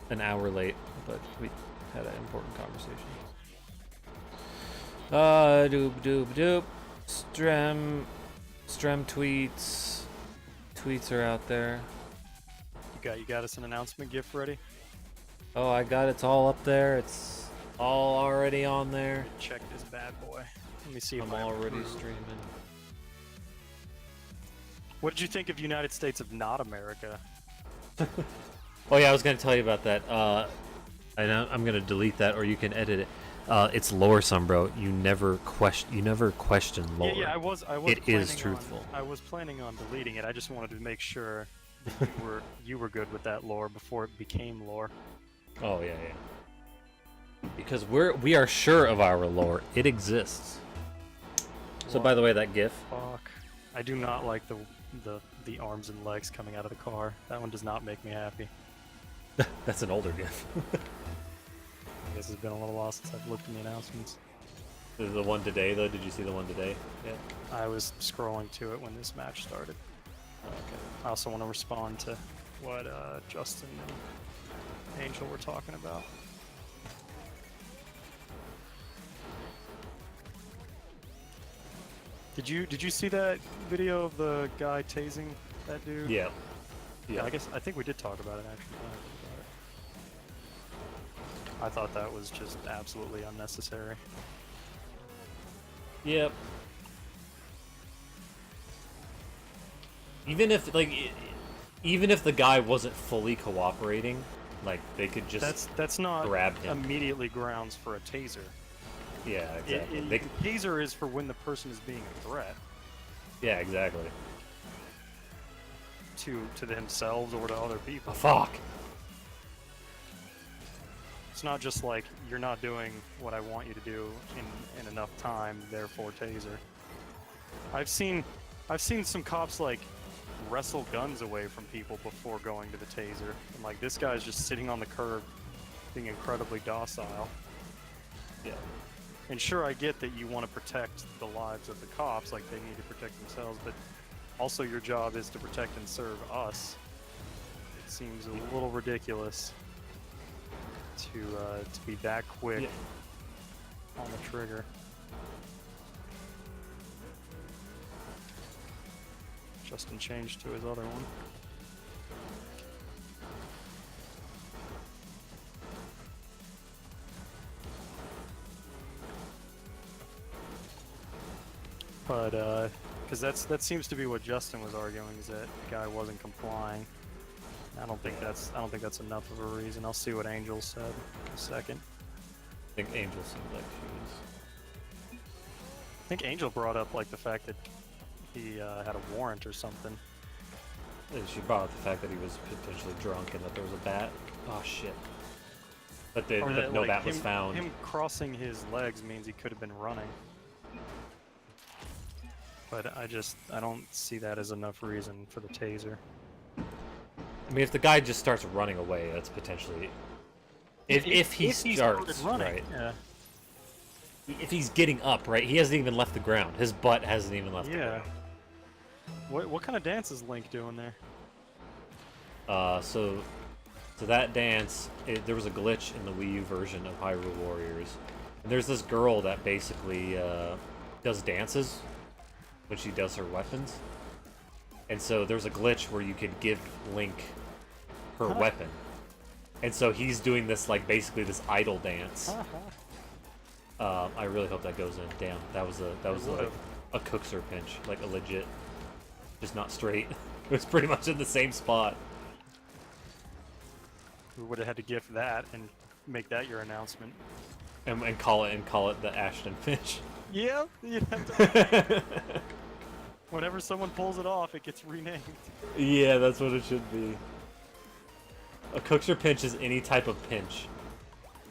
an hour late, but we had an important conversation. Doop doop doop. Strem tweets. Tweets are out there. You got us an announcement gift ready? Oh, I got it's all up there. It's all already on there. Check this bad boy. Let me see if I'm I already approve. streaming. What did you think of United States of not America? Oh yeah, I was gonna tell you about that. I'm gonna delete that, or you can edit it. It's lore, bro. You never question lore. Yeah, I was. It is truthful. I was planning on deleting it. I just wanted to make sure that you were good with that lore before it became lore. Oh yeah. Because we are sure of our lore. It exists. So by the way, that GIF. Fuck. I do not like the arms and legs coming out of the car. That one does not make me happy. That's an older GIF. I guess it's been a little while since I've looked in the announcements. The one today, though. Did you see the one today? Yeah. I was scrolling to it when this match started. Okay. I also want to respond to what Justin and Angel were talking about. Did you see that video of the guy tasing that dude? Yeah. Yeah. I think we did talk about it actually. I thought that was just absolutely unnecessary. Yep. Even if the guy wasn't fully cooperating, like they could just that's not grab him. Immediately grounds for a taser. Yeah, exactly. The taser is for when the person is being a threat. Yeah, exactly. To themselves or to other people. Oh, fuck. It's not just like you're not doing what I want you to do in enough time, therefore taser. I've seen some cops like wrestle guns away from people before going to the taser. And like this guy's just sitting on the curb being incredibly docile. Yeah. And sure, I get that you want to protect the lives of the cops, like they need to protect themselves, but also your job is to protect and serve us. It seems a little ridiculous to be that quick on the trigger. Justin changed to his other one. But because that seems to be what Justin was arguing, is that the guy wasn't complying. I don't think that's enough of a reason. I'll see what Angel said in a second. I think Angel seemed like she was. I think Angel brought up like the fact that he had a warrant or something. She brought up the fact that he was potentially drunk and that there was a bat. Oh shit. But no bat was found. Him crossing his legs means he could have been running. But I don't see that as enough reason for the taser. I mean, if the guy just starts running away, that's potentially... If he starts, running, right. Yeah. If he's getting up, right? He hasn't even left the ground. His butt hasn't even left the Yeah. ground. What kind of dance is Link doing there? So that dance, there was a glitch in the Wii U version of Hyrule Warriors. And there's this girl that basically does dances when she does her weapons. And so there's a glitch where you could give Link her weapon. And so he's doing this, like, basically this idle dance. I really hope that goes in. Damn, that was a cookser pinch, like a legit, just not straight. It was pretty much in the same spot. We would have had to gift that and make that your announcement. And call it the Ashton Finch. Yeah. Whenever someone pulls it off, it gets renamed. Yeah, that's what it should be. A cookser pinch is any type of pinch.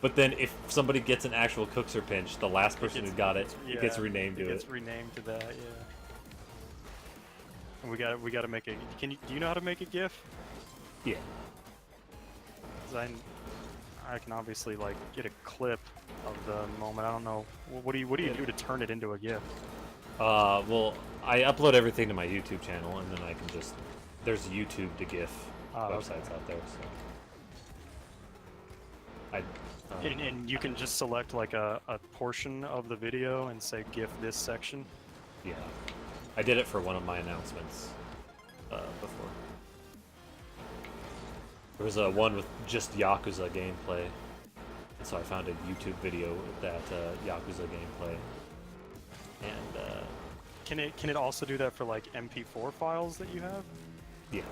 But then if somebody gets an actual cookser pinch, the last person who got it, it gets renamed to it. It gets renamed to that, yeah. And we gotta make a... do you know how to make a GIF? Yeah. 'Cause I can obviously, like, get a clip of the moment. I don't know. What do you do to turn it into a GIF? Well, I upload everything to my YouTube channel, and then I can just... There's YouTube to GIF websites out there, so... I. And you can just select like a portion of the video and say GIF this section. Yeah, I did it for one of my announcements before. There was one with just Yakuza gameplay, and so I found a YouTube video with that Yakuza gameplay. And Can it also do that for like MP4 files that you have? yeah,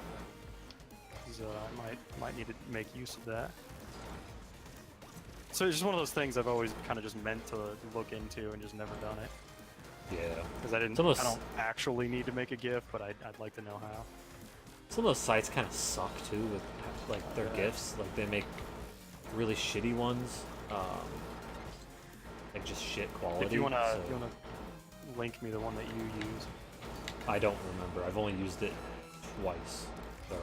'Cause, I might need to make use of that. So it's just one of those things I've always kind of just meant to look into and just never done it. yeah. Because I don't actually need to make a GIF, but I'd like to know how. Some of those sites kind of suck too with like their GIFs. Like they make really shitty ones, like just shit quality. If you wanna, so if you wanna link me the one that you use. I don't remember. I've only used it twice, so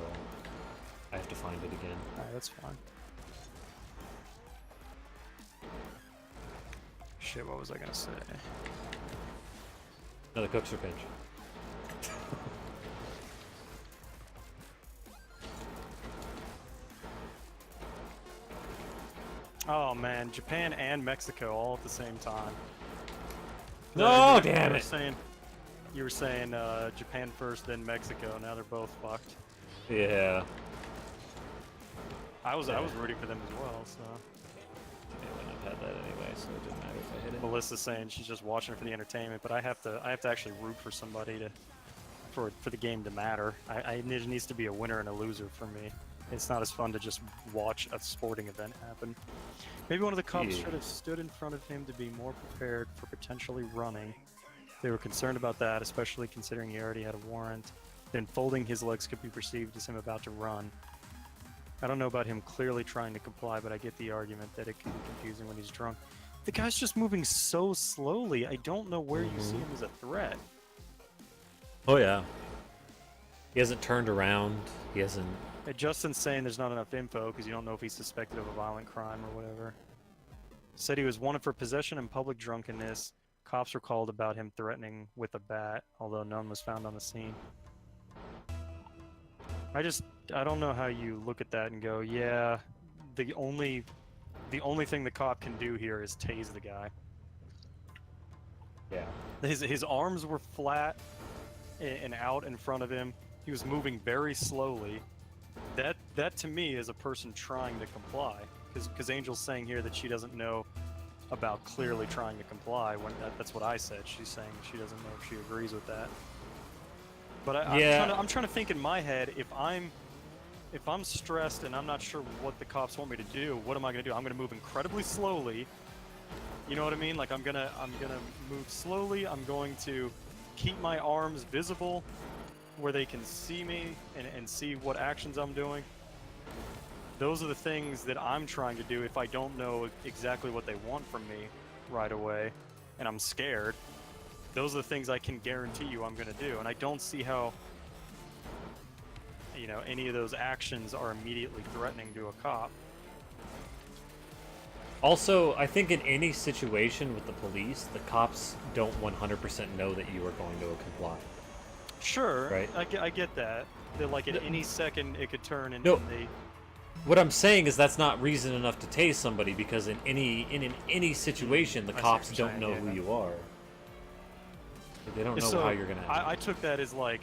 I have to find it again. Alright, that's fine. Shit, what was I gonna say? Another Cookser pinch. Oh man, Japan and Mexico all at the same time. No, You damn were it! You were saying Japan first, then Mexico. Now they're both fucked. Yeah. I was rooting for them as well. So I wouldn't have had that anyway, so it didn't matter if I hit it. Melissa's saying she's just watching it for the entertainment, but I have to actually root for somebody for the game to matter. There needs to be a winner and a loser for me. It's not as fun to just watch a sporting event happen. Maybe one of the cops should have stood in front of him to be more prepared for potentially running. They were concerned about that, especially considering he already had a warrant. Then folding his legs could be perceived as him about to run. I don't know about him clearly trying to comply, but I get the argument that it can be confusing when he's drunk. The guy's just moving so slowly, I don't know where you see him as a threat. Oh yeah. He hasn't turned around. He hasn't. Justin's saying there's not enough info because you don't know if he's suspected of a violent crime or whatever. Said he was wanted for possession and public drunkenness. Cops were called about him threatening with a bat, although none was found on the scene. I don't know how you look at that and go, yeah, the only thing the cop can do here is tase the guy. Yeah. His arms were flat and out in front of him. He was moving very slowly. That to me is a person trying to comply. Because Angel's saying here that she doesn't know about clearly trying to comply. When that's what I said. She's saying she doesn't know if she agrees with that. But I'm trying to think in my head, if I'm stressed and I'm not sure what the cops want me to do, what am I going to do? I'm going to move incredibly slowly. You know what I mean? Like I'm gonna move slowly. I'm going to keep my arms visible where they can see me and see what actions I'm doing. Those are the things that I'm trying to do if I don't know exactly what they want from me right away and I'm scared. Those are the things I can guarantee you I'm going to do, and I don't see how, you know, any of those actions are immediately threatening to a cop. Also, I think in any situation with the police, the cops don't 100% know that you are going to comply. Sure, right? I get that. That like at any second it could turn into What I'm saying is that's not reason enough to tase somebody, because in any situation, the cops don't know who you are. They don't know how you're gonna act. I took that as like,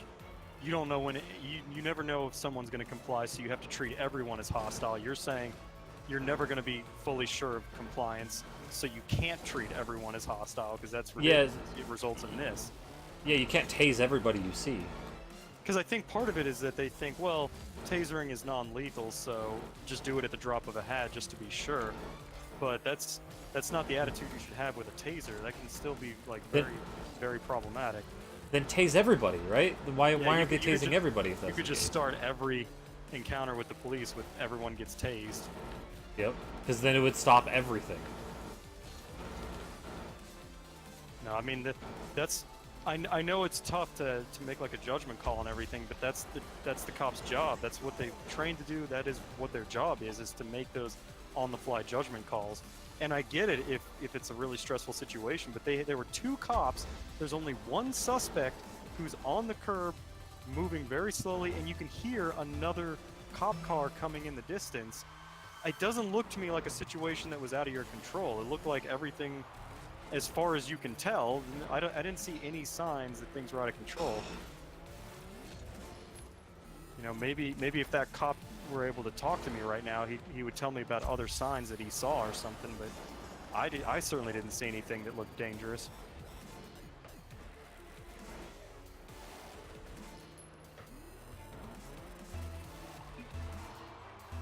you don't know when you never know if someone's gonna comply, so you have to treat everyone as hostile. You're saying you're never gonna be fully sure of compliance, so you can't treat everyone as hostile because that's ridiculous. It results in this. Yeah, you can't tase everybody you see. Because I think part of it is that they think, well, tasering is non-lethal, so just do it at the drop of a hat just to be sure. But that's not the attitude you should have with a taser. That can still be like very problematic. Then tase everybody, right? Why aren't they tasing everybody if that's You could just start every encounter with the police with everyone gets tased. Yep, because then it would stop everything. No, I mean that's. I know it's tough to make like a judgment call and everything, but that's the cop's job. That's what they've trained to do. That is what their job is to make those on-the-fly judgment calls. And I get it if it's a really stressful situation, but there were two cops. There's only one suspect who's on the curb, moving very slowly, and you can hear another cop car coming in the distance. it doesn't look to me like a situation that was out of your control. It looked like everything, as far as you can tell, I didn't see any signs that things were out of control. You know, maybe if that cop were able to talk to me right now, he would tell me about other signs that he saw or something, but I certainly didn't see anything that looked dangerous.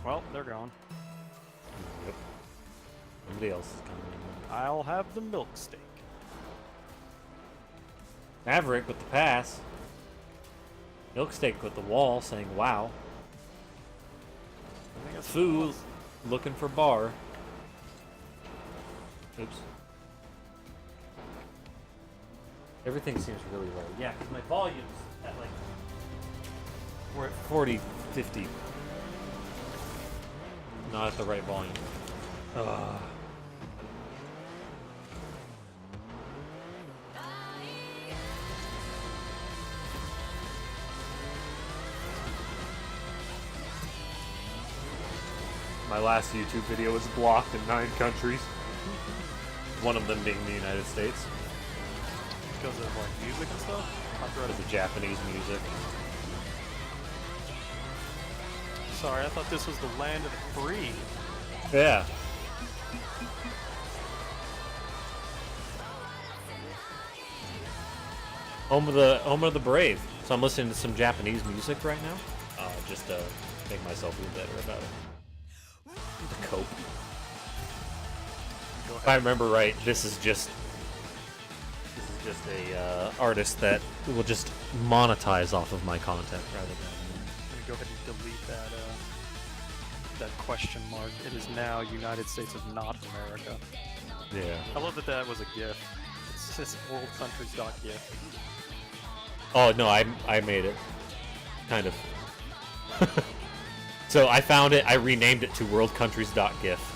Well, they're gone. Yep. Nobody else is coming. I'll have the milk steak. Maverick with the pass. Milksteak with the wall saying wow. I think that's Foo looking for bar. Oops. Everything seems really low. Yeah, because my volume's at like... We're at 40, 50. Not at the right volume. My last YouTube video was blocked in 9 countries. One of them being the United States. because of like music and stuff. Because of Japanese music. Sorry, I thought this was the land of the free. Yeah. Home of the brave. So I'm listening to some Japanese music right now, just to make myself feel better about it. To cope. If I remember right, this is just a artist that will just monetize off of my content rather than. Go ahead and delete that question mark. It is now United States of not America. Yeah. I love that that was a GIF. It's just worldcountries.gif. Oh no, I made it. Kind of. So I found it. I renamed it to worldcountries.gif.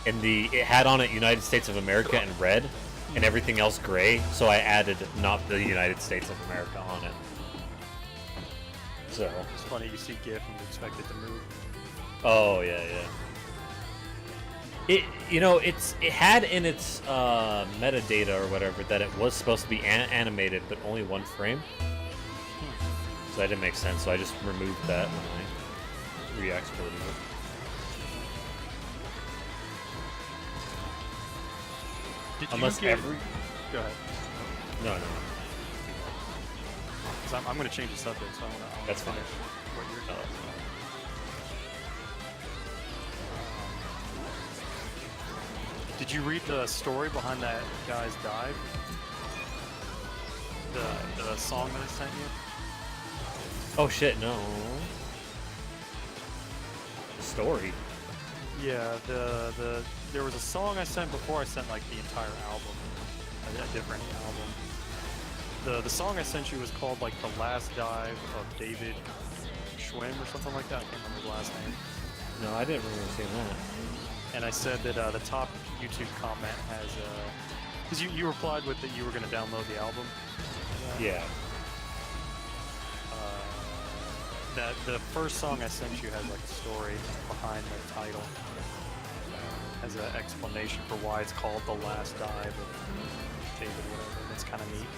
And it had on it United States of America in red, and everything else gray. So I added not the United States of America on it. So. It's funny, you see GIF and you expect it to move. Oh yeah, yeah. It had in its metadata or whatever that it was supposed to be animated, but only one frame. So that didn't make sense. So I just removed that when I re-exported it. Unless every. Go ahead. No. Because I'm going to change the subject, so I want to. That's fine. What you're No, doing. that's fine. Did you read the story behind that guy's dive? The song that I sent you? Oh shit, no. The story. Yeah, there was a song I sent before I sent like the entire album, a different album. The song I sent you was called like The Last Dive of David Schwinn or something like that. I can't remember his last name. No, I didn't remember seeing that. And I said that the top YouTube comment has, because you replied with that you were going to download the album. Yeah. That the first song I sent you has like a story behind the title, has an explanation for why it's called The Last Dive of David whatever, and it's kind of neat.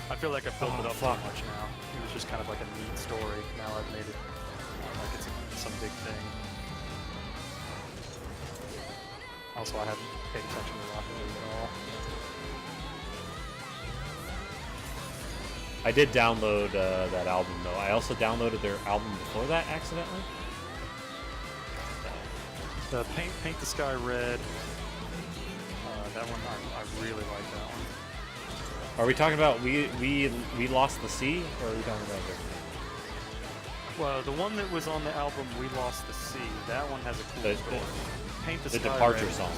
I feel like I built it up too much now. It was just kind of like a neat story. Now I've made it like it's some big thing. Also, I haven't paid attention to Rocket League at all. I did download that album though. I also downloaded their album before that accidentally. The Paint the Sky Red. That one I really like that one. Are we talking about we lost the sea, or are we talking about different? Well, the one that was on the album We Lost the Sea, that one has a cool story. Paint the The Sky Departure Red. song.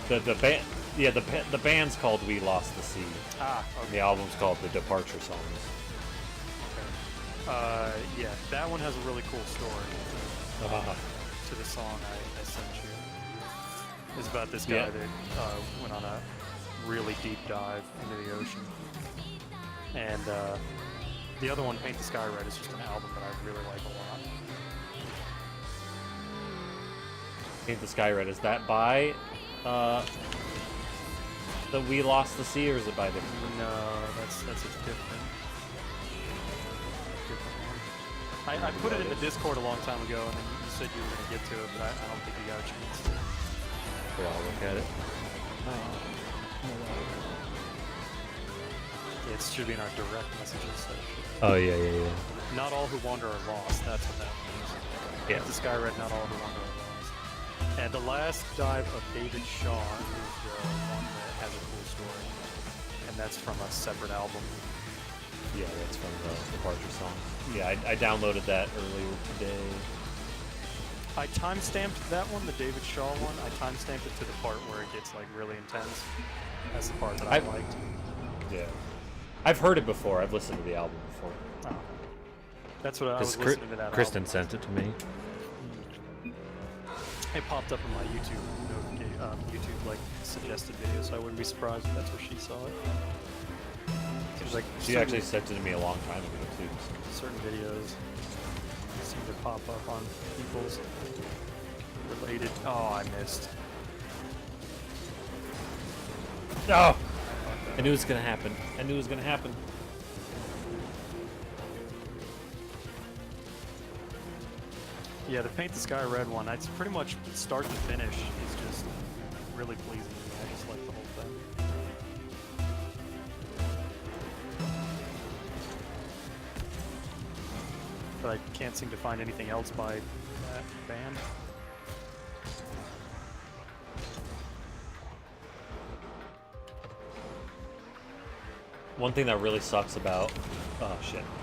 The band, yeah, the band's called We Lost the Sea. Ah, And okay. the album's called The Departure Songs. Okay. Yeah, that one has a really cool story to the song I sent you. It's about this guy Yeah. that went on a really deep dive into the ocean. And the other one, Paint the Sky Red, is just an album that I really like a lot. Paint the Sky Red. Is that by the We Lost the Sea, or is it by the? No, that's a different one. I put it in the Discord a long time ago, and then you said you were gonna get to it, but I don't think you got a chance to. Here, I'll look at it. It should be in our direct messages section. Oh yeah. Not all who wander are lost. That's what that means. Yeah. The Sky Red, not all who wander are lost. And the last dive of David Shaw is the one that has a cool story, and that's from a separate album. Yeah, that's from the Departure song. Yeah, I downloaded that earlier today. I timestamped that one, the David Shaw one. I timestamped it to the part where it gets like really intense. That's the part that I liked. Yeah. I've heard it before. I've listened to the album before. Oh. That's what I was listening to that Kristen album. sent it to me. It popped up in my YouTube like suggested video, so I wouldn't be surprised if that's where she saw it. Seems like She actually sent it to me a long time ago too. certain videos seem to pop up on people's related. Oh, I missed. No! I knew it was gonna happen. I knew it was gonna happen. Yeah, the Paint the Sky Red one, it's pretty much start to finish is just really pleasing to me. I just like the whole thing. But I can't seem to find anything else by that band. One thing that really sucks about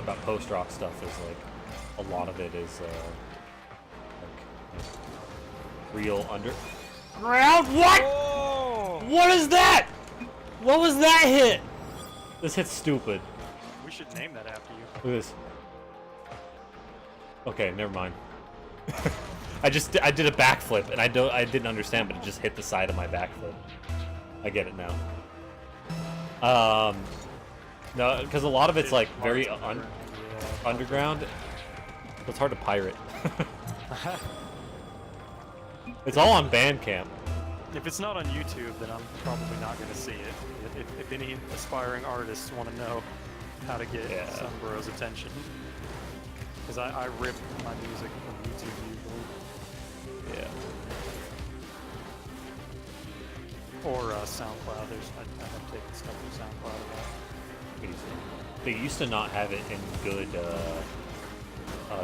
about post-rock stuff is like a lot of it is like real underground. What? Oh! What is that? What was that hit? This hit's stupid. We should name that after you. Look at this. Okay, never mind. I did a backflip and I didn't understand, but it just hit the side of my backflip. I get it now. No, because a lot of it's like very underground. It's hard to pirate. It's all on Bandcamp. If it's not on YouTube, then I'm probably not going to see it. If any aspiring artists want to know how to get some bro's attention. Because I rip my music from YouTube usually. Yeah. Or SoundCloud. I have taken stuff from SoundCloud about. They used to not have it in good.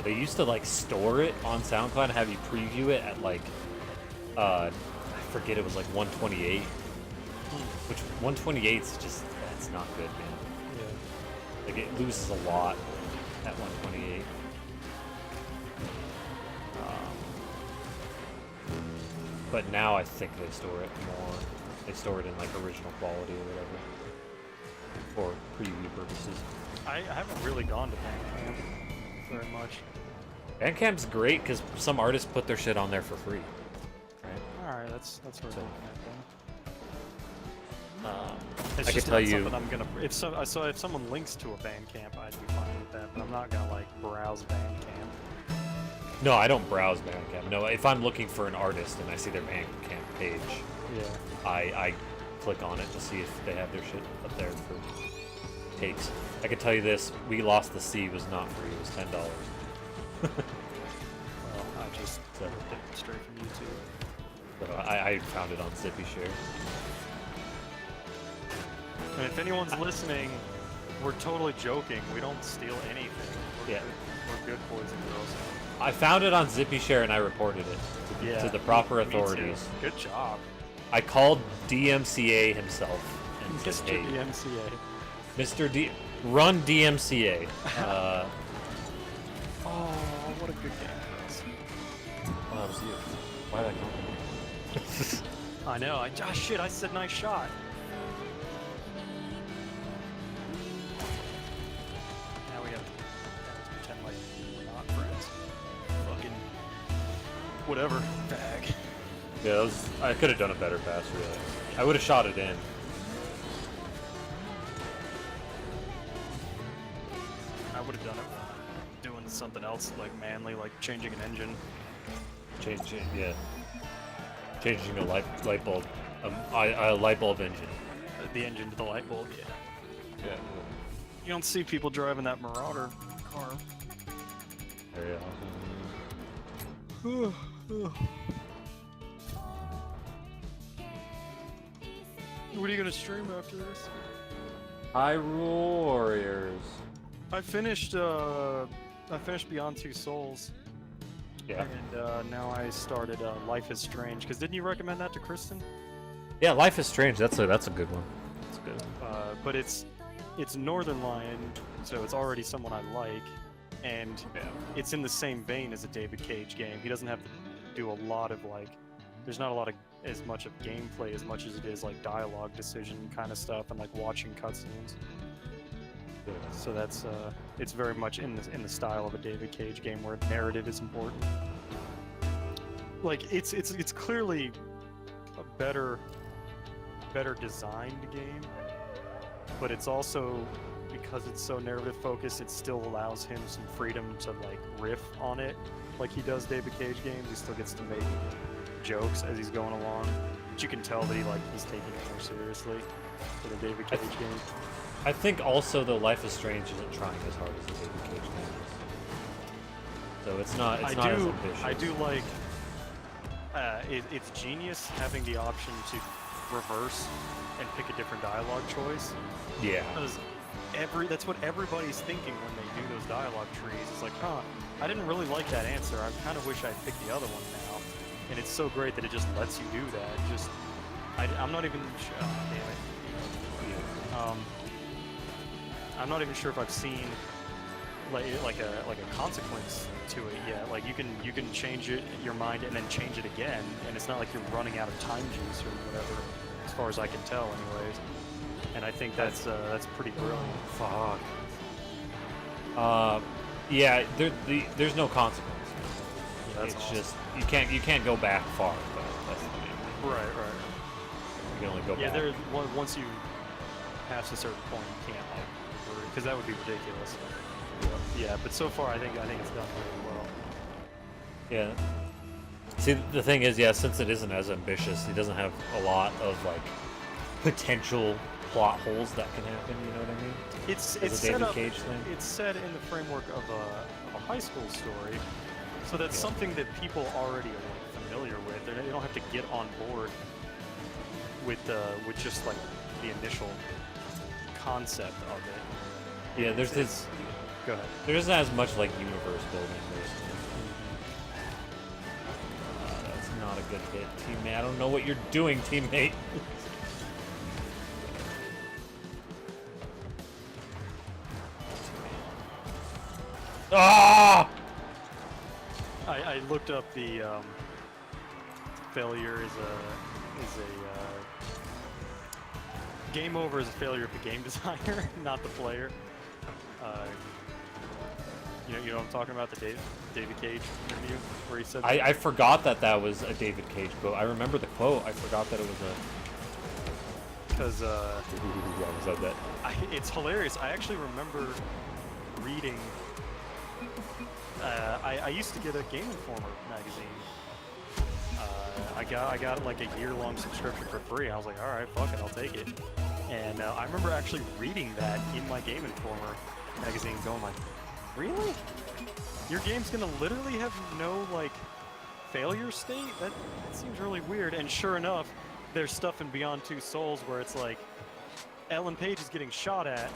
They used to like store it on SoundCloud and have you preview it at like. I forget, it was like 128. Which 128 is just, that's not good, man. Yeah. Like it loses a lot at 128. But now I think they store it more. They store it in like original quality or whatever. For preview purposes. I haven't really gone to Bandcamp very much. Bandcamp's great because some artists put their shit on there for free. Right? Alright, that's worth looking at then. I It's could just tell not you. something I'm gonna. If someone links to a Bandcamp, I'd be fine with that. But I'm not gonna like browse Bandcamp. No, I don't browse Bandcamp. No, if I'm looking for an artist and I see their Bandcamp page, Yeah. I click on it to see if they have their shit up there for takes. I can tell you this: We Lost the Sea was not free. It was $10. Well, I just did it straight from YouTube. But I found it on Zippy Share. And if anyone's listening, we're totally joking. We don't steal anything. We're good boys and girls. I found it on Zippy Share and I reported it to the proper me too. authorities. Good job. I called DMCA himself and said, Mr. "Hey, DMCA. Mr. D, run DMCA." Oh, what a good game for us. Well, that was you. Why did I call I know. Shit, I said nice shot. Now we gotta pretend like we're not friends. Fucking whatever. Bag. Yeah, that was, I could have done it better faster. Really. I would have shot it in. I would have done it while I'm doing something else like manly, like changing an engine. Change it, yeah. Changing a light bulb, a light bulb engine. The engine to the light bulb, yeah. Yeah. You don't see people driving that Marauder car. Very often. What are you gonna stream after this? Hyrule Warriors. I finished Beyond Two Souls. Yeah. And now I started Life is Strange. Cause didn't you recommend that to Kristen? Yeah, Life is Strange. That's a good one. That's a good one. But it's Northern Lion, so it's already someone I like, and it's in the same vein as a David Cage game. He doesn't have to do a lot of like, there's not a lot of as much of gameplay as much as it is like dialogue decision kind of stuff and like watching cutscenes. So that's it's very much in the style of a David Cage game where narrative is important. Like it's clearly a better designed game, but it's also, because it's so narrative focused, it still allows him some freedom to like riff on it like he does David Cage games. He still gets to make jokes as he's going along, but you can tell that he's taking it more seriously for the David Cage game. I think also though Life is Strange isn't trying as hard as the David Cage game is. So it's not as ambitious. I do like it's genius having the option to reverse and pick a different dialogue choice. Yeah. Because that's what everybody's thinking when they do those dialogue trees. It's like, I didn't really like that answer. I kind of wish I'd picked the other one now. And it's so great that it just lets you do that. I'm not even sure. Oh, damn it. I'm not even sure if I've seen like a consequence to it yet. Like you can change your mind and then change it again, and it's not like you're running out of time juice or whatever, as far as I can tell, anyways. And I think that's pretty brilliant. Fuck. Yeah. There's no consequence. Yeah, it's awesome. just you can't go back far. That's the main thing. Right. You can only go back. Yeah, once you pass a certain point, you can't because that would be ridiculous. Yeah, but so far I think it's done really well. Yeah. See, the thing is, since it isn't as ambitious, it doesn't have a lot of like potential plot holes that can happen. You know what I mean? It's set up. It's set in the framework of a high school story, so that's something that people already are familiar with. They don't have to get on board with just like the initial concept of it. Yeah, there's this. Go ahead. There isn't as much like universe building. That's not a good hit, teammate. I don't know what you're doing, teammate. Ah! I looked up the failure is a game over is a failure of the game designer, not the player. You know what I'm talking about, the David Cage interview where he said. I forgot that was a David Cage quote. I remember the quote. I forgot that it was a. Because whoever said that. It's hilarious. I actually remember reading. I used to get a Game Informer magazine. I got like a year-long subscription for free. I was like, all right, fuck it, I'll take it. And I remember actually reading that in my Game Informer magazine, going like, really? Your game's gonna literally have no like failure state? That seems really weird. And sure enough, there's stuff in Beyond Two Souls where it's like Ellen Page is getting shot at.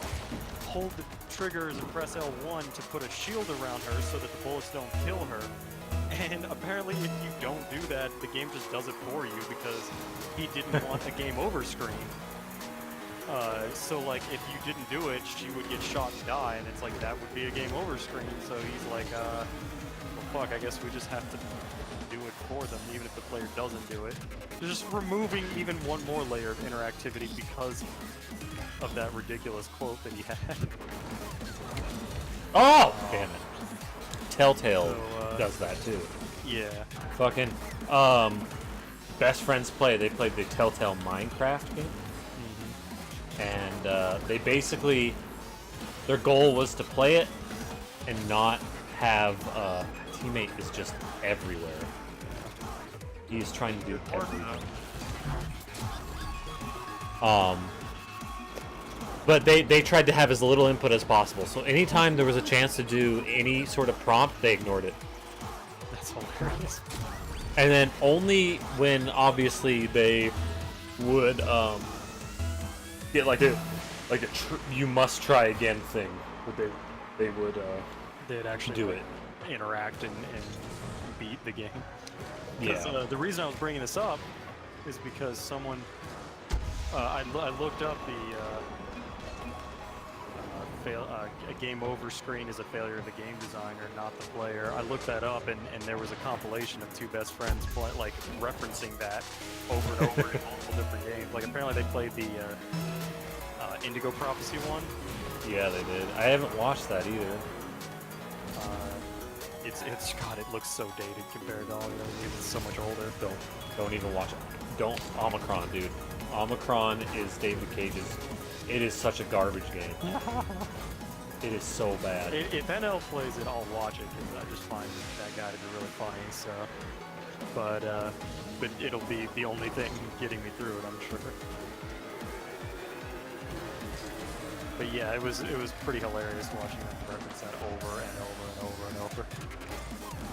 Hold the triggers and press L1 to put a shield around her so that the bullets don't kill her. And apparently if you don't do that, the game just does it for you because he didn't want a game over screen. So like if you didn't do it, she would get shot and die, and it's like that would be a game over screen. So he's like, well fuck, I guess we just have to do it for them, even if the player doesn't do it. They're just removing even one more layer of interactivity because of that ridiculous quote that he had. Oh! Damn it. Telltale does that too. Yeah. Fucking, Best Friends Play, they played the Telltale Minecraft game. And they basically, their goal was to play it and not have teammate is just everywhere. He's trying to do Important, everything. though. But they tried to have as little input as possible. So anytime there was a chance to do any sort of prompt, they ignored it. That's hilarious. And then only when obviously they would get like a you must try again thing, would they would They'd actually do like, it. interact and beat the game. Yeah. The reason I was bringing this up is because someone I looked up the a game over screen is a failure of the game designer, not the player. I looked that up, and there was a compilation of two best friends like referencing that over and over in multiple different games. Like apparently they played the Indigo Prophecy one. Yeah, they did. I haven't watched that either. It's God, it looks so dated compared to all the other games. It's so much older. Don't even watch it. Don't Omicron, dude. Omicron is David Cage's. It is such a garbage game. It is so bad. If NL plays it, I'll watch it because I just find that guy to be really funny. So, but it'll be the only thing getting me through it, I'm sure. But yeah, it was pretty hilarious watching them reference that over and over and over and over.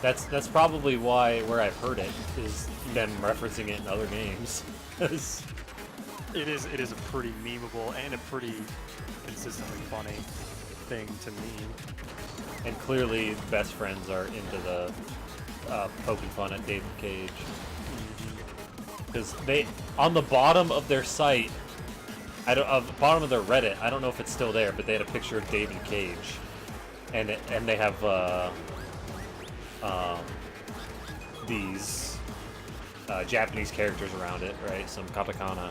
That's probably where I've heard it is them referencing it in other games. It is a pretty memeable and a pretty consistently funny thing to meme. And clearly, best friends are into the poking fun at David Cage. Because they, on the bottom of their site, bottom of their Reddit, I don't know if it's still there, but they had a picture of David Cage, and they have these Japanese characters around it, right? Some katakana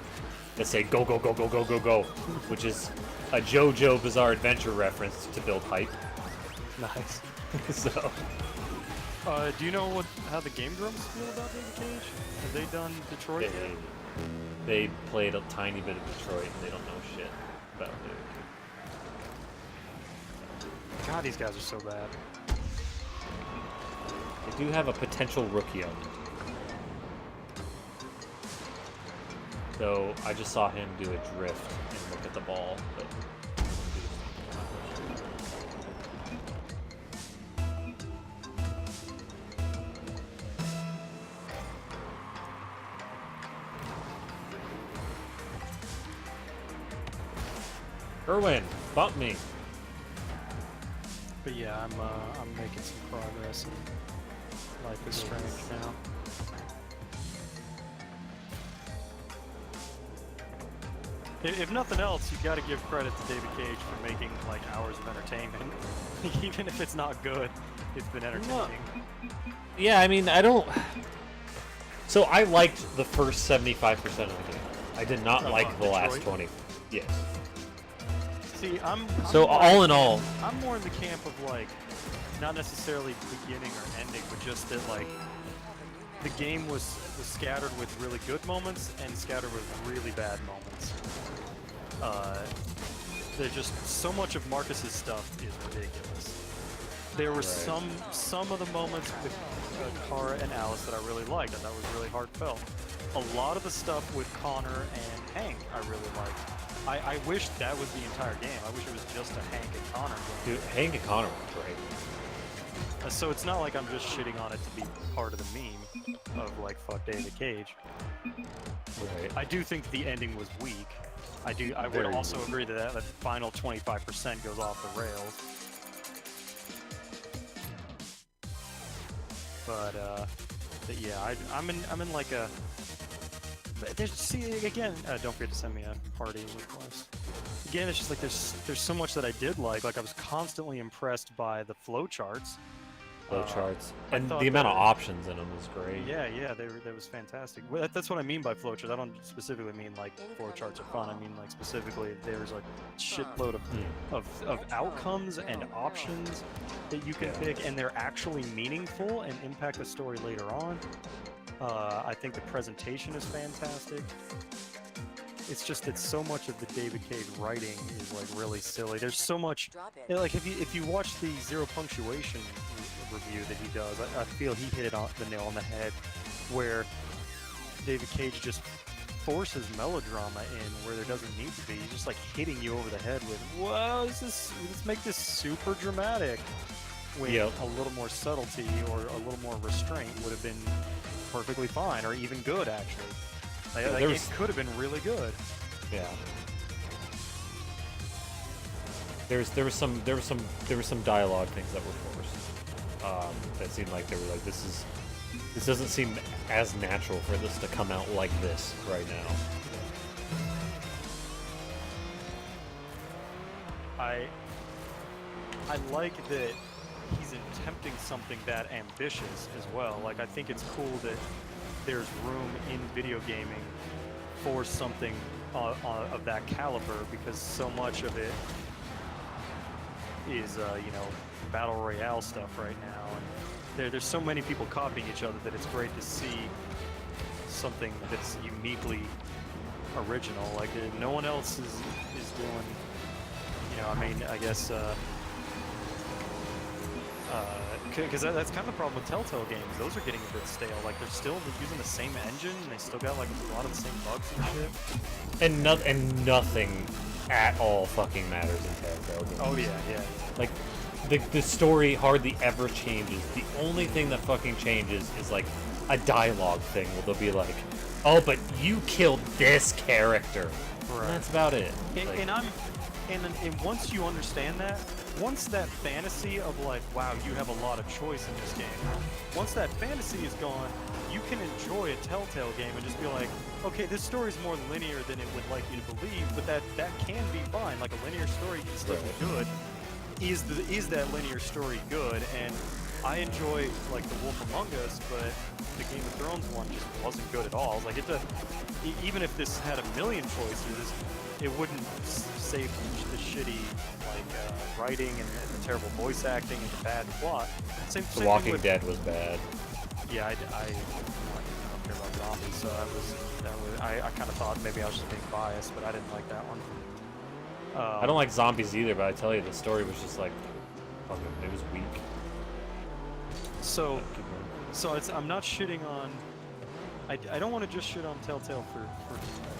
that say "go go go go go go go," which is a JoJo Bizarre Adventure reference to build hype. Nice. So, do you know how the Game Grumps feel about David Cage? Have they done Detroit yet? they played a tiny bit of Detroit, and they don't know shit about David Cage. God, these guys are so bad. They do have a potential rookie out. So I just saw him do a drift and look at the ball, but Erwin, bump me. But yeah, I'm making some progress, and life is strange now. If nothing else, you got to give credit to David Cage for making like hours of entertainment, even if it's not good. It's been entertaining. Yeah, I mean, I don't. So I liked the first 75% of the game. I did not like the Detroit? last 20. Yes. See, I'm So more all in all, I'm more in the camp of like, not necessarily beginning or ending, but just that like, the game was scattered with really good moments and scattered with really bad moments. There's just so much of Marcus's stuff is ridiculous. There were some of the moments with Kara and Alice that I really liked. I thought was really heartfelt. A lot of the stuff with Connor and Hank I really liked. I wish that was the entire game. I wish it was just a Hank and Connor game. dude, Hank and Connor were great. So it's not like I'm just shitting on it to be part of the meme of like fuck David Cage. Right. I do think the ending was weak. I would Very also weak. agree that the final 25% goes off the rails. But yeah, I'm in like a. See again. Don't forget to send me a party request. Again, it's just like there's so much that I did like. Like I was constantly impressed by the flowcharts. Flowcharts. I And thought the amount of that- options in them was great. Yeah, that was fantastic. Well, that's what I mean by flowcharts. I don't specifically mean like flowcharts are fun. I mean like specifically there's like shitload of outcomes and options that you can pick, and they're actually meaningful and impact the story later on. I think the presentation is fantastic. It's just that so much of the David Cage writing is like really silly. There's so much, like if you watch the Zero Punctuation review that he does, I feel he hit it on the nail on the head, where David Cage just forces melodrama in where there doesn't need to be. He's just like hitting you over the head with, "Whoa, let's make this super dramatic." When a little more subtlety or a little more restraint would have been perfectly fine, or even good actually. Like, that game could have been really good. Yeah. There was some dialogue things that were forced. That seemed like they were like, this doesn't seem as natural for this to come out like this right now. I like that he's attempting something that ambitious as well. Like, I think it's cool that there's room in video gaming for something of that caliber, because so much of it is, you know, battle royale stuff right now, and there's so many people copying each other that it's great to see something that's uniquely original. Like, no one else is doing, you know, I mean, I guess, because that's kind of the problem with Telltale games. Those are getting a bit stale. Like, they're still using the same engine, and they still got like a lot of the same bugs and shit. And nothing at all fucking matters in Telltale games. Oh yeah. Like, the story hardly ever changes. The only thing that fucking changes is like a dialogue thing where they'll be like, "Oh, but you killed this character." Right. And that's about it. And once you understand that, once that fantasy of like, wow, you have a lot of choice in this game, once that fantasy is gone, you can enjoy a Telltale game and just be like, okay, this story's more linear than it would like you to believe, but that can be fine. Like, a linear story can still be good. Is that linear story good? And I enjoy like The Wolf Among Us, but the Game of Thrones one just wasn't good at all. Like, even if this had a million choices, it wouldn't save the shitty like writing and the terrible voice acting and the bad plot. Same The Walking Dead was bad. Yeah, I don't care about zombies, so I kind of thought maybe I was just being biased, but I didn't like that one. I don't like zombies either, but I tell you, the story was just like, fucking, it was weak. So I'm not shitting on. I don't want to just shit on Telltale for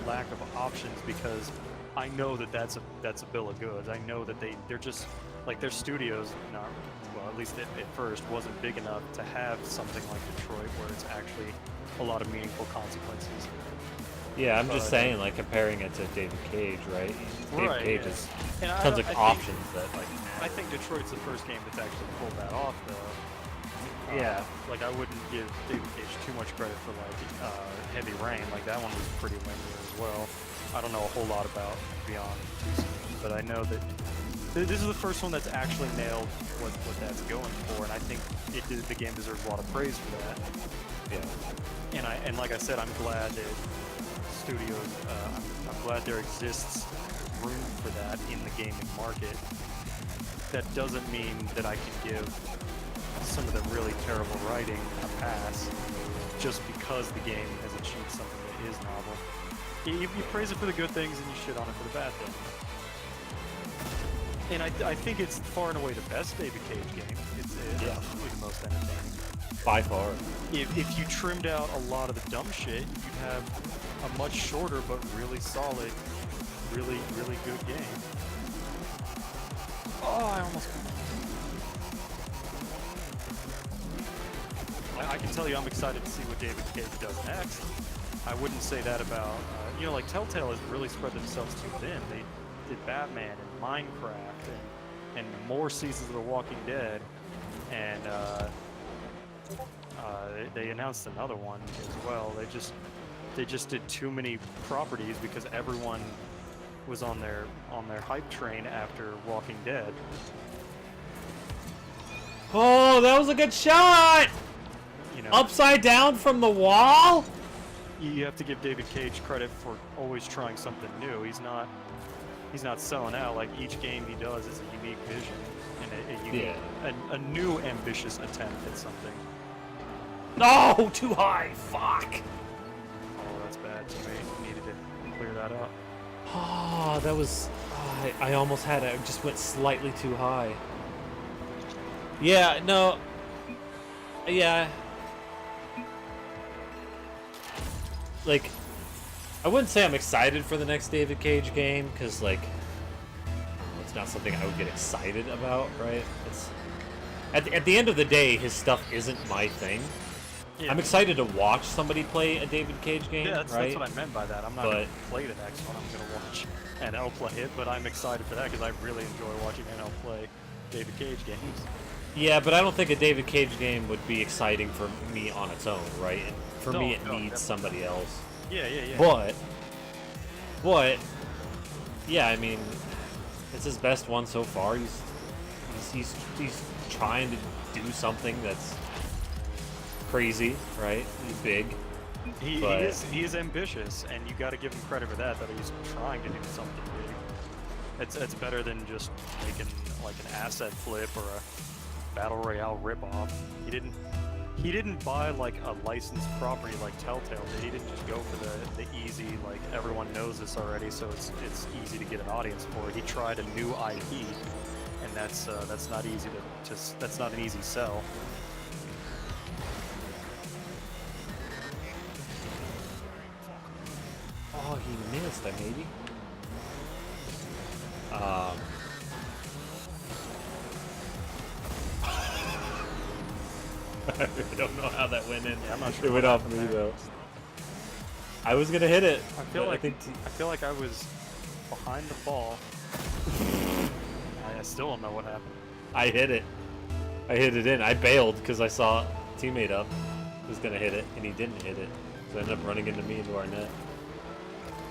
lack of options, because I know that's a bill of goods. I know that they're just like, their studio's not, well, at least at first wasn't big enough to have something like Detroit where it's actually a lot of meaningful consequences. Yeah, I'm just saying, like, comparing it to David Cage, right? David Cage has tons of options that, like... I think Detroit's the first game that's actually pulled that off, though. Yeah. Like, I wouldn't give David Cage too much credit for, like, Heavy Rain. Like, that one was pretty linear as well. I don't know a whole lot about Beyond Two Souls, but I know that this is the first one that's actually nailed what that's going for, and I think the game deserves a lot of praise for that. Yeah. And like I said, I'm glad that studios, I'm glad there exists room for that in the gaming market. That doesn't mean that I can give some of the really terrible writing a pass just because the game has achieved something that is novel. You praise it for the good things and you shit on it for the bad things. And I think it's far and away the best David Cage game. It's absolutely the most entertaining. By far. If you trimmed out a lot of the dumb shit, you'd have a much shorter but really solid, really good game. Oh, I almost... I can tell you I'm excited to see what David Cage does next. I wouldn't say that about... you know, like, Telltale has really spread themselves too thin. They did Batman and Minecraft and more seasons of The Walking Dead, and they announced another one as well. They just did too many properties because everyone was on their hype train after Walking Dead. Oh, that was a good shot! You know, upside down from the wall? You have to give David Cage credit for always trying something new. He's not selling out. Like, each game he does is a unique vision and a new ambitious attempt at something. No, too high. Fuck. Oh, that's bad. Teammate needed to clear that up. Oh, that was... I almost had it. I just went slightly too high. Yeah, no... Yeah. like, I wouldn't say I'm excited for the next David Cage game, because, like, it's not something I would get excited about, right? It's at the end of the day, his stuff isn't my thing. Yeah. I'm excited to watch somebody play a David Cage game, Yeah, right? that's what I meant by that. I'm not going to play the next one. I'm going to watch NL play it, but I'm excited for that because I really enjoy watching NL play David Cage games. Yeah, but I don't think a David Cage game would be exciting for me on its own, right? For me, it needs somebody else. Yeah. But, yeah, I mean, it's his best one so far. He's trying to do something that's crazy, right? He's big. He is ambitious, and you got to give him credit for that. That he's trying to do something big. It's better than just making like an asset flip or a battle royale ripoff. He didn't buy like a licensed property like Telltale did. He didn't just go for the easy, like everyone knows this already, so it's easy to get an audience for it. He tried a new IP, and that's not easy that's not an easy sell. Oh, he missed, maybe. I don't know how that went in. Yeah, I'm not sure. It went off me though. I was gonna hit it. I feel like I was behind the ball. I still don't know what happened. I hit it. I hit it in. I bailed because I saw a teammate up was gonna hit it, and he didn't hit it. So I ended up running into me into our net.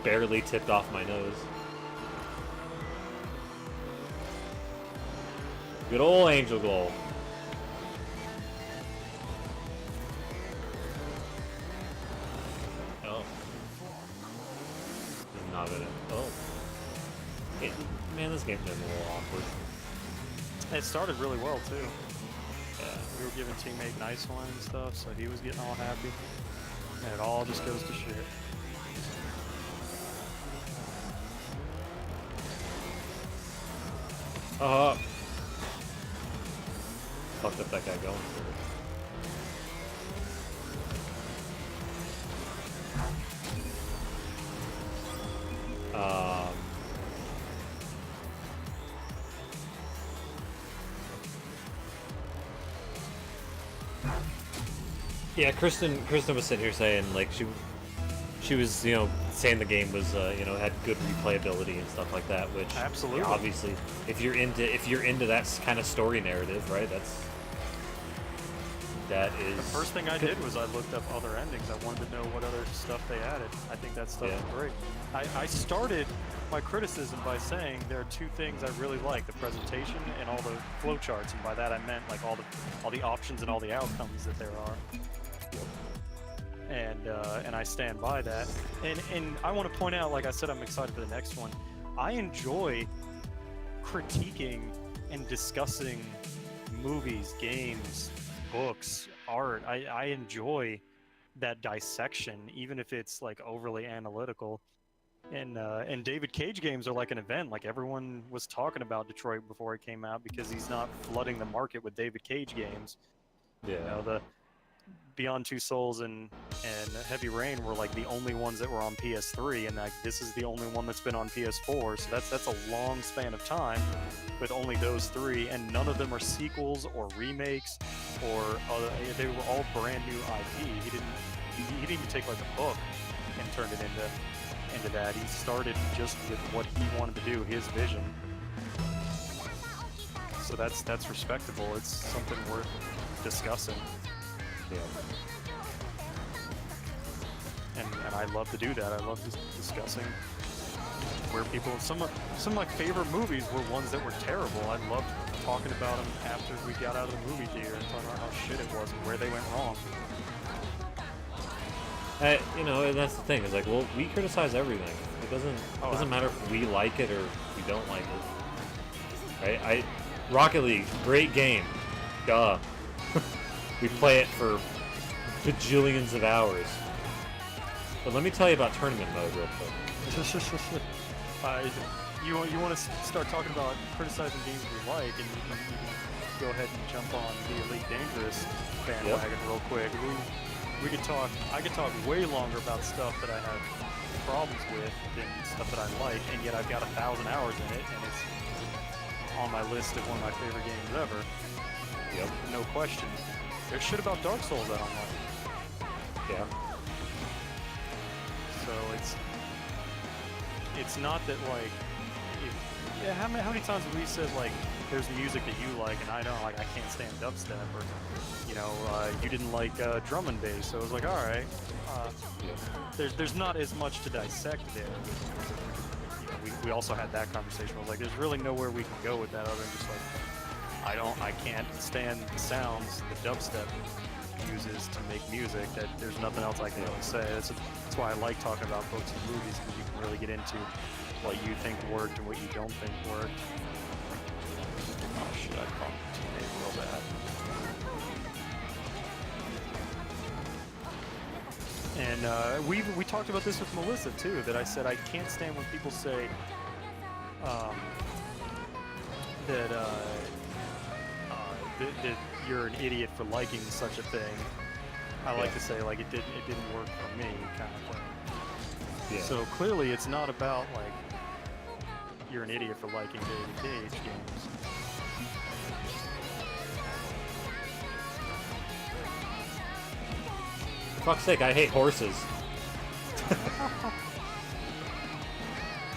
Barely tipped off my nose. Good old angel goal. Oh. Not in it. Oh. Man, this game's been a little awkward. It started really well too. Yeah. We were giving teammate nice one and stuff, so he was getting all happy. And it all just goes to shit. Fucked up that guy going for it. Yeah, Kristen was sitting here saying like she was saying the game was had good replayability and stuff like that, which absolutely, obviously if you're into that kind of story narrative, right? That is the first thing I did was I looked up other endings. I wanted to know what other stuff they added. I think that stuff is great. I started my criticism by saying there are two things I really like: the presentation and all the flowcharts, and by that I meant like all the options and all the outcomes that there are. And I stand by that. And I want to point out, like I said, I'm excited for the next one. I enjoy critiquing and discussing movies, games, books, art. I enjoy that dissection, even if it's like overly analytical. And David Cage games are like an event. Like everyone was talking about Detroit before it came out because he's not flooding the market with David Cage games. Yeah. The Beyond Two Souls and Heavy Rain were like the only ones that were on PS3, and like this is the only one that's been on PS4. So that's a long span of time with only those three, and none of them are sequels or remakes or they were all brand new IP. He didn't even take like a book and turn it into that. He started just with what he wanted to do, his vision. So that's respectable. It's something worth discussing. Yeah. And I love to do that. I love discussing where people. Some of my favorite movies were ones that were terrible. I loved talking about them after we got out of the movie theater and talking about how shit it was and where they went wrong. And that's the thing. Is like, well, we criticize everything. It doesn't matter if we like it or if we don't like it. Right? Rocket League, great game. Duh. We play it for bajillions of hours. But let me tell you about tournament mode real quick. You want to start talking about criticizing games we like, and you can go ahead and jump on the Elite Dangerous bandwagon real quick. we could talk. I could talk way longer about stuff that I have problems with than stuff that I like, and yet I've got 1,000 hours in it, and it's on my list of one of my favorite games ever. Yep. No question. There's shit about Dark Souls that I don't like. Yeah. So it's not that like, yeah. How many times have we said like, there's music that you like and I don't like? I can't stand dubstep, or you know, you didn't like drum and bass. So I was like, all right. There's not as much to dissect there. You know, we also had that conversation. I was like, there's really nowhere we can go with that other than just like, I can't stand the sounds the dubstep uses to make music. That there's nothing else I can really say. That's why I like talking about books and movies, because you can really get into what you think worked and what you don't think worked. Oh shit, I caught teammate real bad. And we talked about this with Melissa too. That I said I can't stand when people say that you're an idiot for liking such a thing. I like to say like it didn't work for me, kind of thing. Yeah. So clearly it's not about like you're an idiot for liking David Cage games. For fuck's sake, I hate horses.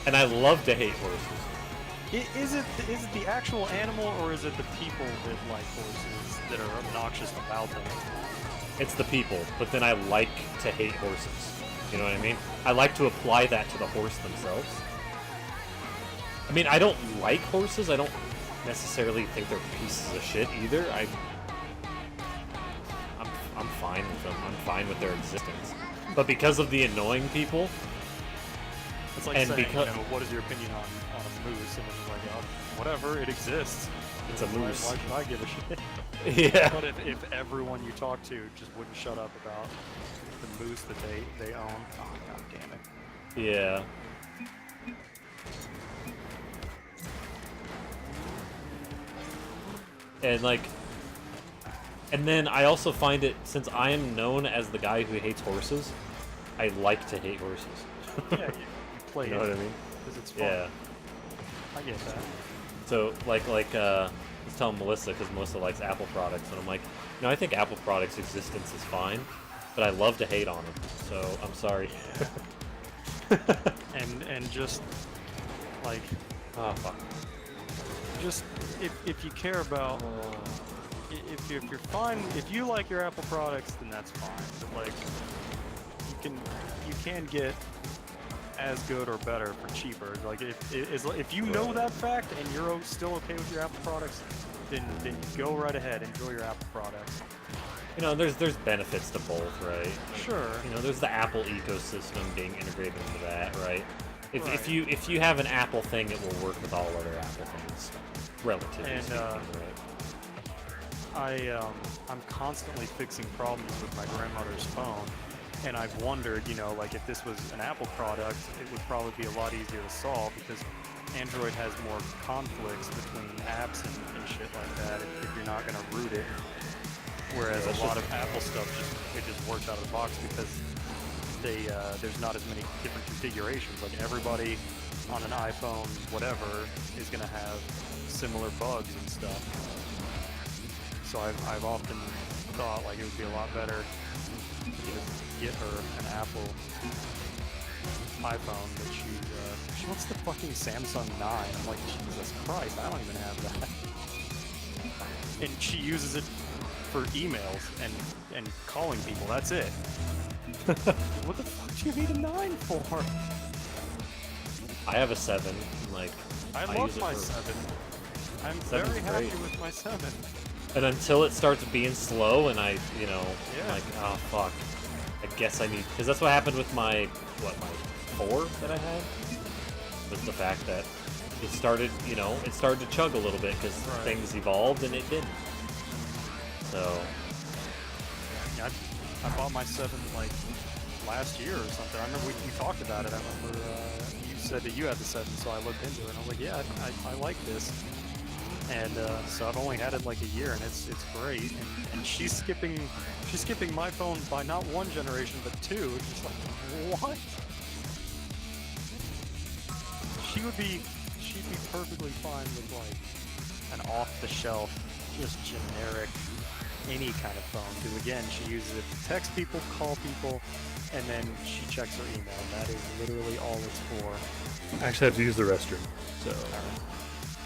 And I love to hate horses. Is it the actual animal, or is it the people that like horses that are obnoxious about them? It's the people, but then I like to hate horses. You know what I mean? I like to apply that to the horse themselves. I mean, I don't like horses. I don't necessarily think they're pieces of shit either. I'm fine with them. I'm fine with their existence. But because of the annoying people, it's like and saying, because you know, what is your opinion on a moose? And it's like, oh, whatever, it exists. it's a moose. Why should I give a shit? Yeah. But if everyone you talk to just wouldn't shut up about the moose that they own, oh god damn it. Yeah. And like, and then I also find it, since I am known as the guy who hates horses, I like to hate horses. Yeah, you play You know what I mean? because it's fun. Yeah. I get that. So like I was telling Melissa, because Melissa likes Apple products, and I'm like, you know, I think Apple products' existence is fine, but I love to hate on them. So I'm sorry. And just like, Oh fuck. just if you care about, if you're fine, if you like your Apple products, then that's fine. But like, you can get as good or better for cheaper. Like if you know that fact and you're still okay with your Apple products, then go right ahead, enjoy your Apple products. You know, there's benefits to both, right? Sure. You know, there's the Apple ecosystem being integrated into that, right? If Right. if you have an Apple thing, it will work with all other Apple things, relatively And, speaking, right? I'm constantly fixing problems with my grandmother's phone, and I've wondered, you know, like if this was an Apple product, it would probably be a lot easier to solve, because Android has more conflicts between apps and shit like that if you're not going to root it. Whereas a lot of Apple stuff just works out of the box because there's not as many different configurations. Like everybody on an iPhone, whatever, is going to have similar bugs and stuff. So I've often thought like it would be a lot better to just get her an Apple iPhone, but she wants the fucking Samsung 9. I'm like, Jesus Christ, I don't even have that. And she uses it for emails and calling people. That's it. What the fuck do you need a 9 for? I have a 7. Like, I use love it my for- 7. I'm 7's very happy great. with my 7. And until it starts being slow, and I, you know, Yeah. like, oh fuck, I guess I need, because that's what happened with my 4 that I had, was the fact that it started, you know, it started to chug a little bit because Right. things evolved and it didn't. So, Yeah, I bought my 7 like last year or something. I remember we talked about it. I remember you said that you had the 7, so I looked into it and I was like, yeah, I like this. and so I've only had it like a year, and it's great. And she's skipping my phone by not one generation but two. It's just like, what? She'd be perfectly fine with like an off-the-shelf, just generic, any kind of phone. Because again, she uses it to text people, call people, and then she checks her email. That is literally all it's for. I actually have to use the restroom, so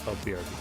I'll be right back.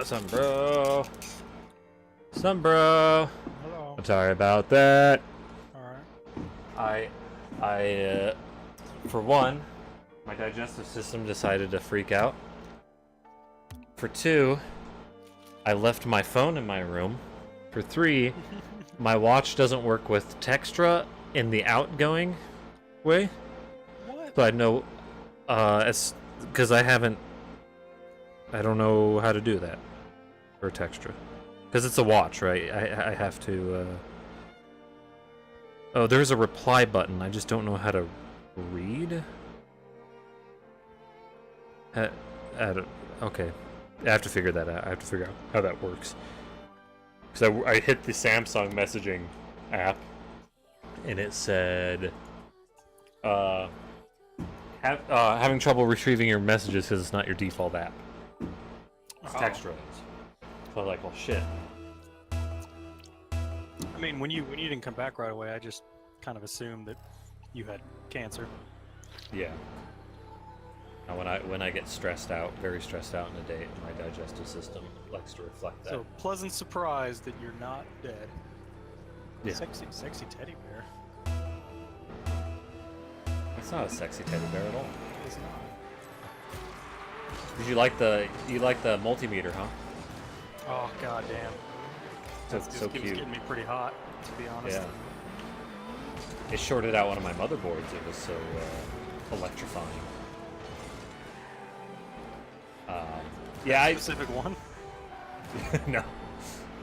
Some bro. Some bro. Hello. I'm sorry about that. Alright. For one, my digestive system decided to freak out. For two, I left my phone in my room. For three, my watch doesn't work with Textra in the outgoing way. What? So I know, because I don't know how to do that for Textra. Because it's a watch, right? I have to, Oh, there's a reply button. I just don't know how to read. Okay. I have to figure that out. I have to figure out how that works. Because I hit the Samsung messaging app, and it said, having trouble retrieving your messages because it's not your default app. It's Textra. So I was like, well, shit. I mean, when you didn't come back right away, I just kind of assumed that you had cancer. Yeah. Now when I get stressed out, very stressed out in a day, my digestive system likes to reflect that. So pleasant surprise that you're not dead. Yeah. Sexy teddy bear. It's not a sexy teddy bear at all. It's not. Did you like the multimeter, huh? Oh god damn. So This so game's cute. getting me pretty hot, to be honest. Yeah. It shorted out one of my motherboards. It was so electrifying. Yeah, Specific one. no.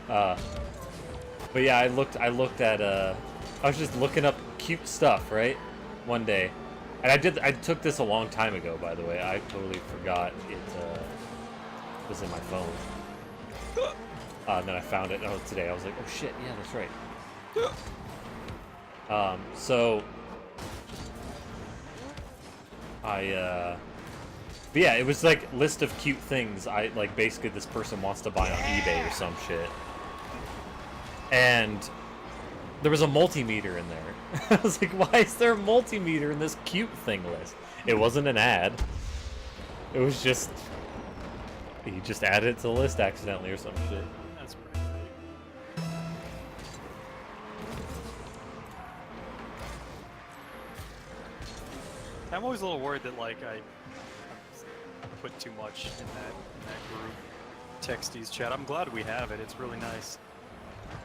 But yeah, I looked at I was just looking up cute stuff, right? One day. And I took this a long time ago, by the way. I totally forgot it was in my phone. And then I found it today. I was like, oh shit, yeah, that's right. So but yeah, it was like list of cute things basically this person wants to buy on eBay or some shit. And there was a multimeter in there. I was like, why is there a multimeter in this cute thing list? It wasn't an ad. It was just he just added it to the list accidentally or some shit. That's pretty great. I'm always a little worried that I put too much in that group texties chat. I'm glad we have it. It's really nice.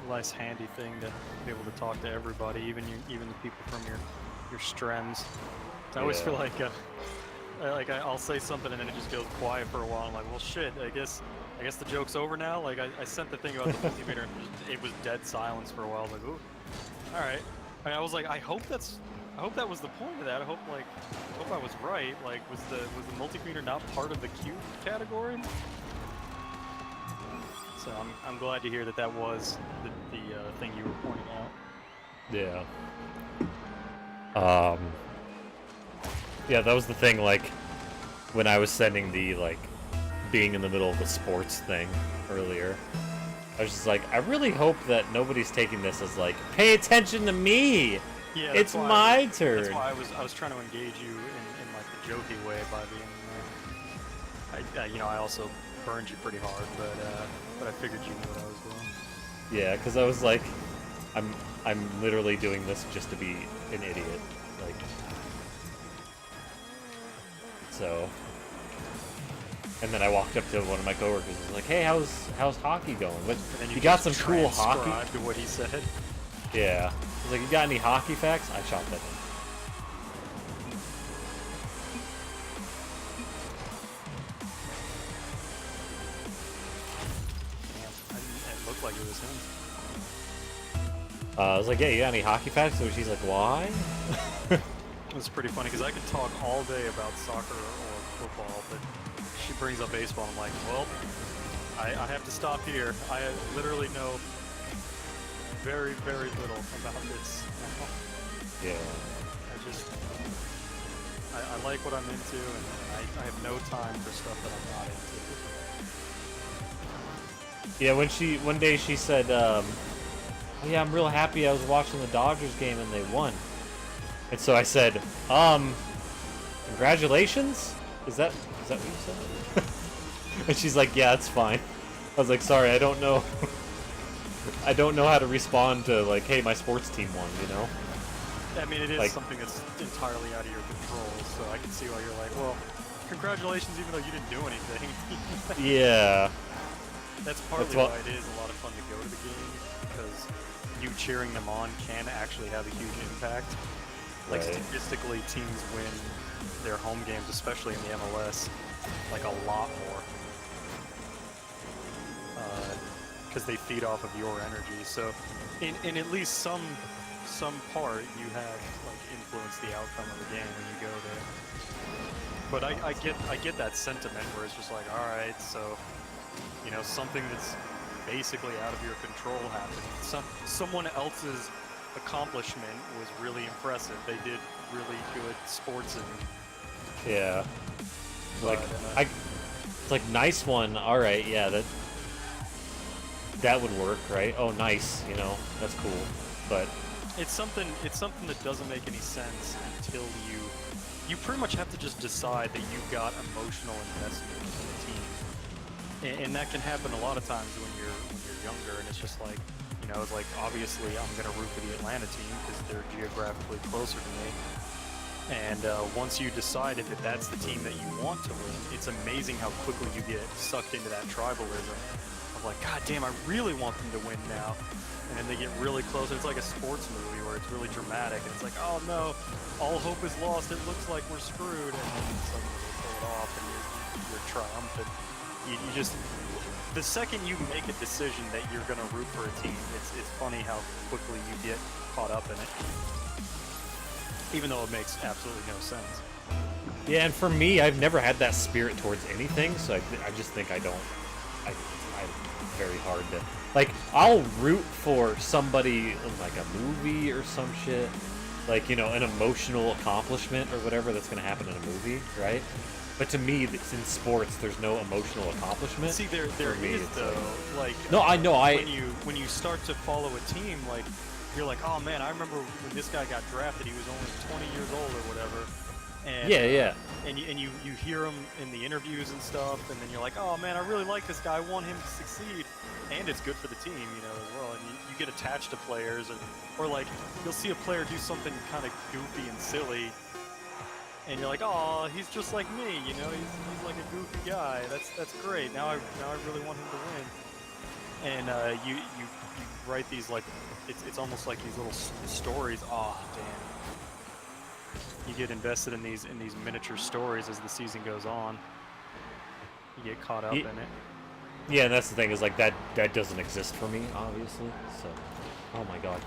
Nice handy thing to be able to talk to everybody, even the people from your strems. I always feel like I'll say something and then it just goes quiet for a while. I'm like, well, shit. I guess the joke's over now. Like I sent the thing about the multimeter and it was dead silence for a while. I was like, ooh, all right. I was like, I hope that was the point of that. I hope I was right. Like, was the multimeter not part of the Q category? So I'm glad to hear that was the thing you were pointing out. Yeah. Yeah, that was the thing. When I was sending the being in the middle of the sports thing earlier, I was just like, I really hope that nobody's taking this as pay attention to me. Yeah, it's my turn. That's why I was trying to engage you in the jokey way by being. I also burned you pretty hard, but I figured you knew what I was doing. Yeah, because I was like, I'm literally doing this just to be an idiot, so. And then I walked up to one of my coworkers and was like, "Hey, how's hockey going? You got some cool hockey?" To what he said. Yeah. I was like, "You got any hockey facts?" I shot that in. It looked like it was him. I was like, "Yeah, you got any hockey facts?" So she's like, "Why?" It was pretty funny because I could talk all day about soccer or football, but she brings up baseball. And I'm like, well, I have to stop here. I literally know very, very little about this. Yeah. I like what I'm into, and I have no time for stuff that I'm not into. Yeah, one day she said, "Oh yeah, I'm real happy. I was watching the Dodgers game and they won." And so I said, "Congratulations? Is that what you said?" And she's like, "Yeah, it's fine." I was like, sorry, I don't know. I don't know how to respond to like, hey, my sports team won, you know? I mean, it is Like- something that's entirely out of your control, so I can see why you're like, well, congratulations, even though you didn't do anything. Yeah. That's partly what- why it is a lot of fun to go to the game, because you cheering them on can actually have a huge impact. Like, Right. statistically, teams win their home games, especially in the MLS, like a lot more. Because they feed off of your energy. So, in at least some part, you have like influenced the outcome of the game when you go there. But I get that sentiment where it's just like, all right, so you know, something that's basically out of your control happened. Someone else's accomplishment was really impressive. They did really good sports and Yeah. Like, But, it's like, nice one. All right, yeah, that would work, right? Oh, nice, you know, that's cool. But it's something that doesn't make any sense until you pretty much have to just decide that you've got emotional investment in the team, and that can happen a lot of times when you're younger, and it's just like, you know, it's like, obviously I'm gonna root for the Atlanta team because they're geographically closer to me, and once you decided that that's the team that you want to win, it's amazing how quickly you get sucked into that tribalism of like, god damn, I really want them to win now. And then they get really close. It's like a sports movie where it's really dramatic, and it's like, oh no, all hope is lost. It looks like we're screwed, and then suddenly they pull it off, and you're triumphant. You just, the second you make a decision that you're gonna root for a team, it's funny how quickly you get caught up in it, even though it makes absolutely no sense. yeah, and for me, I've never had that spirit towards anything, so I just think I'm very hard to, like, I'll root for somebody in like a movie or some shit, like, you know, an emotional accomplishment or whatever that's gonna happen in a movie, right? But to me, it's in sports, there's no emotional accomplishment. See, there me, is it's though. Like, No, I know, when you start to follow a team, like, you're like, oh man, I remember when this guy got drafted, he was only 20 years old or whatever. And, yeah. And you hear him in the interviews and stuff, and then you're like, oh man, I really like this guy. I want him to succeed, and it's good for the team, you know, as well. And you get attached to players, or like you'll see a player do something kind of goofy and silly, and you're like, oh, he's just like me, you know, he's like a goofy guy. That's great. Now I really want him to win. And you write these, like, it's almost like these little stories. Oh damn. You get invested in these miniature stories as the season goes on. You get caught up in it. Yeah, and that's the thing, is like that doesn't exist for me, obviously. So, oh my god.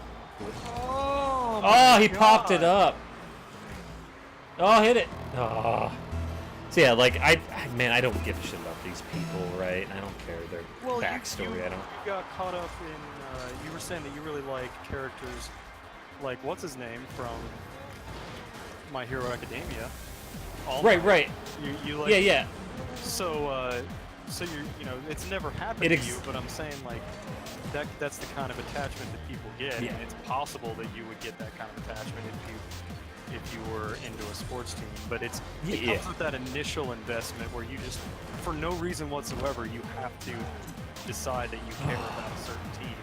Oh, he popped it up. Oh, hit it. Oh. So yeah, like man, I don't give a shit about these people, right? I don't care their backstory. You I don't. You got caught up in. You were saying that you really like characters, like what's his name from My Hero Academia. Right. You like. Yeah. So you know, it's never happened to you, but I'm saying, like, that's the kind of attachment that people get, Yeah. and it's possible that you would get that kind of attachment if you were into a sports team. But it comes with that initial investment where you just, for no reason whatsoever, you have to decide that you care about a certain team.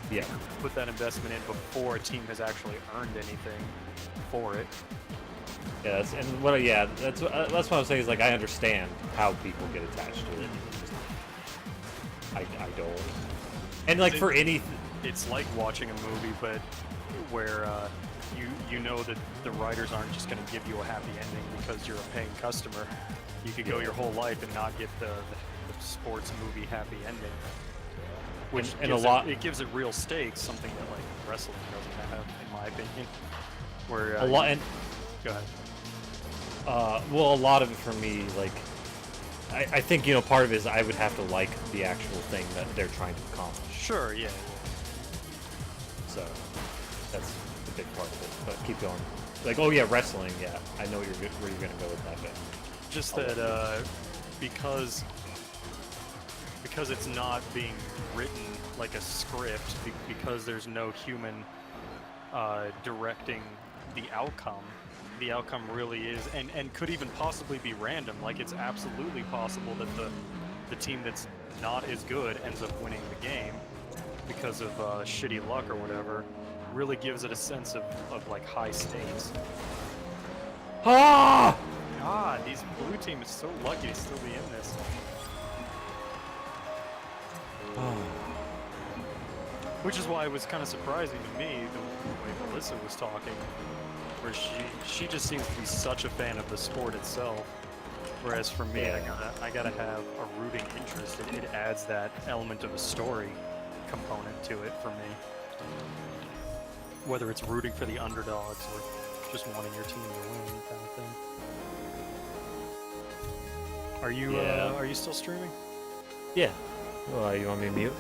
Yeah. Put that investment in before a team has actually earned anything for it. Yeah, that's what I'm saying, is like, I understand how people get attached to it. I don't. And like, for any, it's like watching a movie, but where you know that the writers aren't just going to give you a happy ending because you're a paying customer. You could go your whole life and not get the sports movie happy ending, which it gives it real stakes, something that like wrestling doesn't have, in my opinion. Where a lot. And go ahead. well, a lot of it for me, like, I think, you know, part of it is I would have to like the actual thing that they're trying to accomplish. Sure, yeah. So that's the big part of it. But keep going. Like, oh yeah, wrestling. Yeah, I know where you're gonna go with that. But just that because it's not being written like a script, because there's no human directing the outcome. The outcome really is, and could even possibly be random. Like, it's absolutely possible that the team that's not as good ends up winning the game because of shitty luck or whatever, really gives it a sense of like high stakes. Ah! God, these blue team is so lucky to still be in this. Which is why it was kind of surprising to me the way Melissa was talking, where she just seems to be such a fan of the sport itself. Whereas for me, I gotta have a rooting interest. It adds that element of a story component to it for me. Whether it's rooting for the underdogs or just wanting your team to win, kind of thing. Are you still streaming? Yeah. Well, you want me to mute?